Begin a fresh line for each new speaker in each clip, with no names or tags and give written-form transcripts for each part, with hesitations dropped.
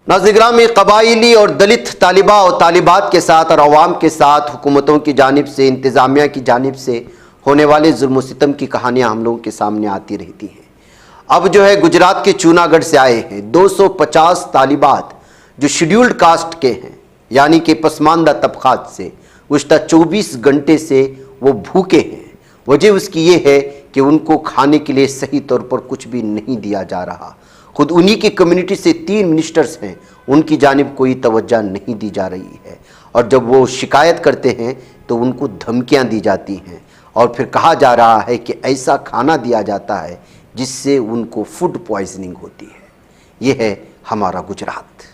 नाज़िग्राम में कबाइली और दलित तालिबा और तालिबात के साथ और अवाम के साथ हुकूमतों की जानिब से, इंतज़ामिया की जानिब से होने वाले जुल्म सितम की कहानियाँ हम लोगों के सामने आती रहती हैं। अब जो है गुजरात के जूनागढ़ से आए हैं 250 तालिबात जो शेड्यूल्ड कास्ट के हैं, यानी कि पसमानदा तबकात से, गुज़श्ता 24 घंटे से वो भूखे हैं। वजह उसकी ये है कि उनको खाने के लिए सही तौर पर कुछ भी नहीं दिया जा रहा। खुद उन्हीं की कम्युनिटी से 3 मिनिस्टर्स हैं, उनकी जानिब कोई तवज्जो नहीं दी जा रही है। और जब वो शिकायत करते हैं तो उनको धमकियां दी जाती हैं और फिर कहा जा रहा है कि ऐसा खाना दिया जाता है जिससे उनको फूड पॉइजनिंग होती है। ये है हमारा गुजरात।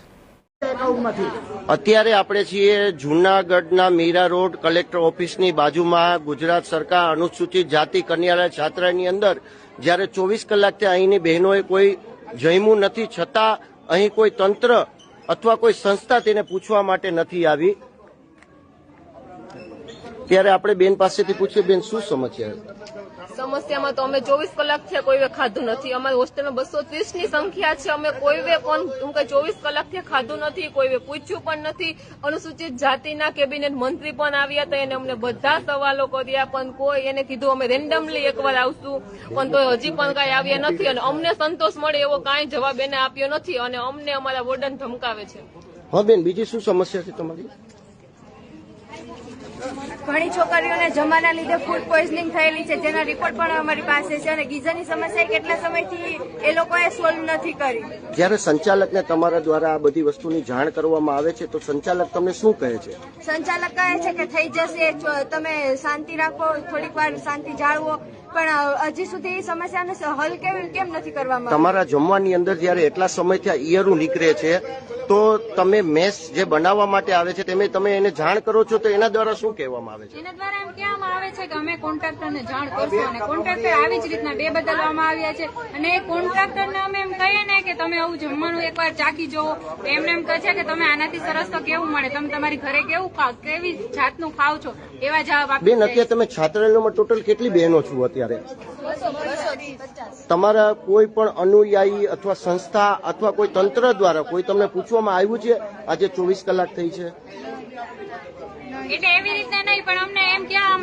અત્યારે આપણે છીએ જૂનાગઢના મીરા રોડ કલેક્ટર ઓફિસની બાજુમાં ગુજરાત સરકાર અનુસૂચિત જાતિ કન્યાલય છાત્રાલયની અંદર જ્યારે 24 કલાકથી અહીંની બહેનોએ કોઈ જમ્યું નથી, છતાં અહીં કોઈ તંત્ર અથવા કોઈ સંસ્થા તેને પૂછવા માટે નથી આવી। ત્યારે આપણે બેન પાસેથી પૂછીએ, બેન શું સમસ્યા છે?
સમસ્યામાં તો અમે 24 કલાક થયા કોઈએ ખાધું નથી। અમારી હોસ્ટેલમાં 230 ની સંખ્યા છે, અમે કોઈએ પણ 24 કલાક થયા ખાધું નથી, કોઈએ પૂછ્યું પણ નથી। અનુસૂચિત જાતિના કેબિનેટ મંત્રી પણ આવ્યા હતા, એને અમને બધા સવાલો કર્યા, પણ કોઈ એને કીધું અમે રેન્ડમલી એકવાર આવશું, પણ તો હજી પણ કાંઈ આવ્યા નથી અને અમને સંતોષ મળે એવો કાંઈ જવાબ એને આપ્યો નથી અને અમને અમારા વોર્ડન ધમકાવે છે।
હા બેન, બીજી શું સમસ્યા છે તમારી?
ઘણી છોકરીઓને જમાના લીધે ફૂડ પોઈઝનિંગ થયેલી છે, જેના રિપોર્ટ પણ અમારી પાસે છે અને ગીઝરની સમસ્યા કેટલા સમયથી એ લોકોએ સોલ્વ નથી કરી।
જ્યારે સંચાલકને તમારા દ્વારા આ બધી વસ્તુની જાણ કરવામાં આવે છે તો સંચાલક તમને શું કહે છે?
સંચાલક કહે છે કે થઈ જશે, તમે શાંતિ રાખો, થોડીક વાર શાંતિ જાળવો, પણ હજી સુધી સમસ્યાનો હલ કેમ નથી કરવામાં?
તમારા જમવાની અંદર જ્યારે એટલા સમયથી ઈયરું નીકળે છે તો તમે મેસ જે બનાવવા માટે આવે છે તમે એને જાણ કરો છો તો એના દ્વારા શું કહેવામાં આવે છે?
એના દ્વારા એમ કહેવામાં આવે છે કે અમે કોન્ટ્રાક્ટરને જાણ કરશું અને કોન્ટ્રાક્ટર આવી જ રીતના 2 બદલવામાં આવ્યા છે અને એ કોન્ટ્રાક્ટરને અમે એમ કહીએ ને કે તમે આવું જમવાનું એકવાર ચાખી જુઓ, એમને એમ કહે છે કે તમે આનાથી સરસ તો કેવું મળે, તમે તમારી ઘરે કેવી જાતનું ખાવ છો, એવા જવાબ આપે।
બેન, અત્યારે તમે છાત્રાલયમાં ટોટલ કેટલી બહેનો છો અત્યારે? તમારા કોઈ પણ અનુયાયી અથવા સંસ્થા અથવા કોઈ તંત્ર દ્વારા કોઈ તમને પૂછવામાં આવ્યું છે આજે 24 કલાક થઈ છે?
એટલે એવી રીતના નહીં, પણ અમને એમ કહેવામાં